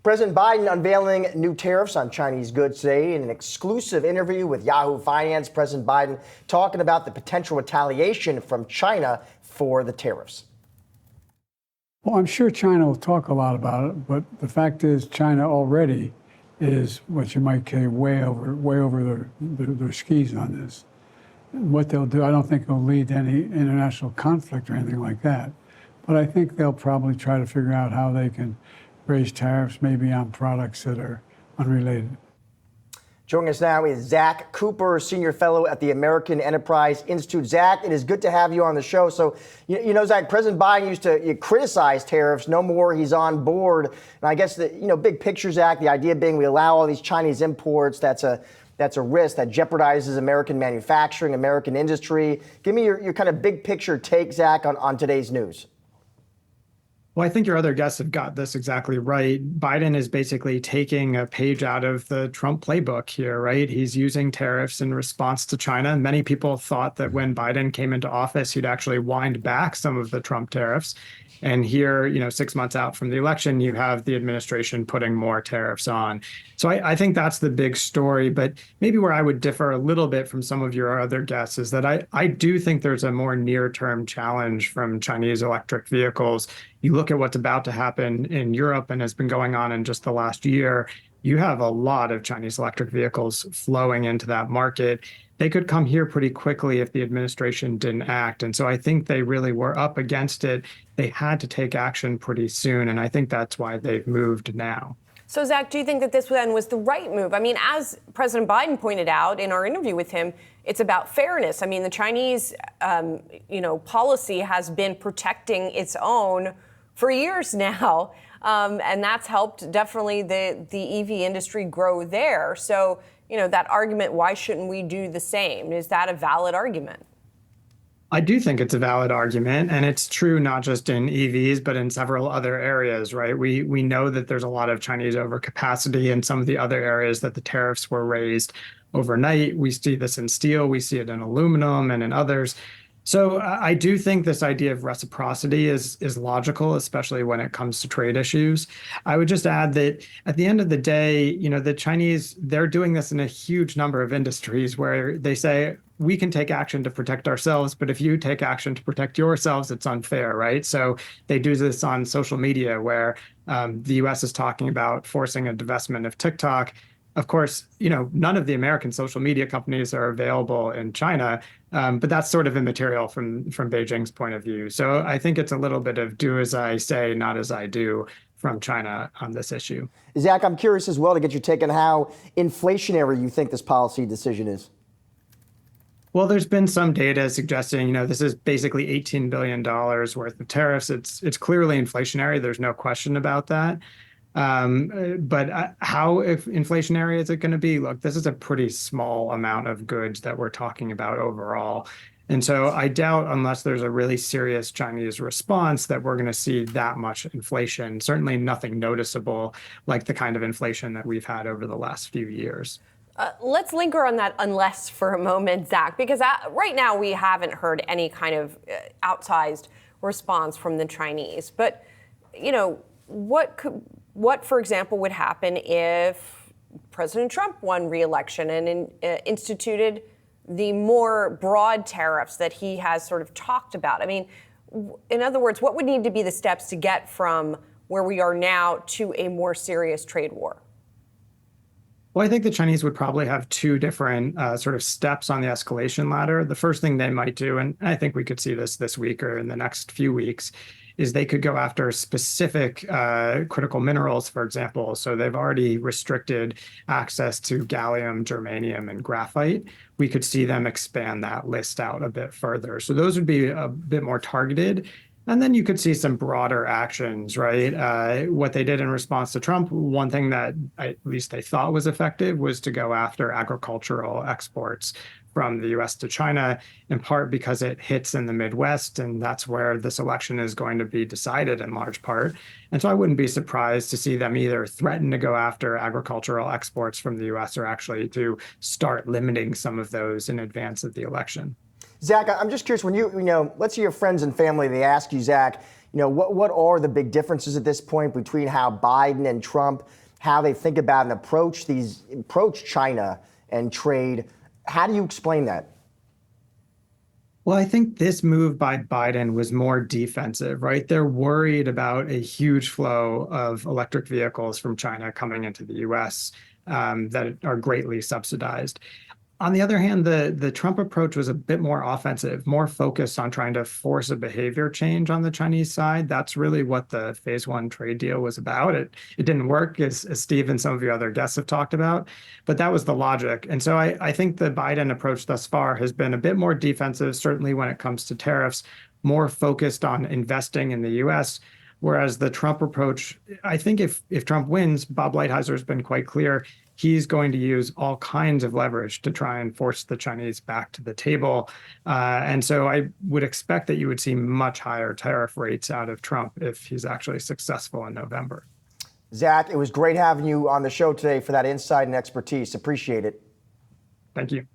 President Biden unveiling new tariffs on Chinese goods today in an exclusive interview with Yahoo Finance. President Biden talking about the potential retaliation from China for the tariffs. Well, I'm sure China will talk a lot about it, but the fact is China already is what you might say way over their skis on this. What they'll do, I don't think it'll lead to any international conflict or anything like that, but I think they'll probably try to figure out how they can raise tariffs maybe on products that are unrelated. Joining us now is Zack Cooper, Senior Fellow at the American Enterprise Institute. Zack, it is good to have you on the show. So, you know, Zack, President Biden used to criticize tariffs. No more, he's on board. And I guess the big picture, Zack, the idea being we allow all these Chinese imports. That's a risk that jeopardizes American manufacturing, American industry. Give me your kind of big picture take, Zack, on today's news. Well, I think your other guests have got this exactly right. Biden is basically taking a page out of the Trump playbook here, right? He's using tariffs in response to China. Many people thought that when Biden came into office, he'd actually wind back some of the Trump tariffs. And here, 6 months out from the election, you have the administration putting more tariffs on. So I think that's the big story. But maybe where I would differ a little bit from some of your other guests is that I do think there's a more near-term challenge from Chinese electric vehicles. You look at what's about to happen in Europe and has been going on in just the last year. You have a lot of Chinese electric vehicles flowing into that market. They could come here pretty quickly if the administration didn't act. And so I think they really were up against it. They had to take action pretty soon. And I think that's why they've moved now. So, Zack, do you think that this then was the right move? I mean, as President Biden pointed out in our interview with him, it's about fairness. I mean, the Chinese, policy has been protecting its own for years now. And that's helped definitely the EV industry grow there. So, that argument, why shouldn't we do the same? Is that a valid argument? I do think it's a valid argument, and it's true not just in EVs, but in several other areas, right? We know that there's a lot of Chinese overcapacity in some of the other areas that the tariffs were raised overnight. We see this in steel, we see it in aluminum and in others. So I do think this idea of reciprocity is logical, especially when it comes to trade issues. I would just add that at the end of the day, the Chinese, they're doing this in a huge number of industries where they say, we can take action to protect ourselves, but if you take action to protect yourselves, it's unfair, right? So they do this on social media where the US is talking about forcing a divestment of TikTok. Of course, none of the American social media companies are available in China, but that's sort of immaterial from Beijing's point of view. So I think it's a little bit of do as I say, not as I do from China on this issue. Zack, I'm curious as well to get your take on how inflationary you think this policy decision is. Well, there's been some data suggesting, this is basically $18 billion worth of tariffs. It's clearly inflationary. There's no question about that. But how inflationary is it going to be? Look, this is a pretty small amount of goods that we're talking about overall. And so I doubt, unless there's a really serious Chinese response, that we're going to see that much inflation. Certainly nothing noticeable like the kind of inflation that we've had over the last few years. Let's linger on that unless for a moment, Zack, because right now we haven't heard any kind of outsized response from the Chinese. But, what, for example, would happen if President Trump won re-election and instituted the more broad tariffs that he has sort of talked about? I mean, in other words, what would need to be the steps to get from where we are now to a more serious trade war? Well, I think the Chinese would probably have two different sort of steps on the escalation ladder. The first thing they might do, and I think we could see this week or in the next few weeks, is they could go after specific critical minerals, for example. So they've already restricted access to gallium, germanium, and graphite. We could see them expand that list out a bit further. So those would be a bit more targeted. And then you could see some broader actions, right? What they did in response to Trump, one thing that at least they thought was effective was to go after agricultural exports from the US to China, in part because it hits in the Midwest, and that's where this election is going to be decided in large part. And so I wouldn't be surprised to see them either threaten to go after agricultural exports from the US or actually to start limiting some of those in advance of the election. Zach, I'm just curious, when let's say your friends and family, they ask you, Zach, what are the big differences at this point between how Biden and Trump, how they think about and approach China and trade? How do you explain that? Well, I think this move by Biden was more defensive, right? They're worried about a huge flow of electric vehicles from China coming into the US that are greatly subsidized. On the other hand, the Trump approach was a bit more offensive, more focused on trying to force a behavior change on the Chinese side. That's really what the phase one trade deal was about. It didn't work, as Steve and some of your other guests have talked about, but that was the logic. And so I think the Biden approach thus far has been a bit more defensive, certainly when it comes to tariffs, more focused on investing in the US. Whereas the Trump approach, I think if Trump wins, Bob Lighthizer has been quite clear, he's going to use all kinds of leverage to try and force the Chinese back to the table. And so I would expect that you would see much higher tariff rates out of Trump if he's actually successful in November. Zach, it was great having you on the show today for that insight and expertise. Appreciate it. Thank you.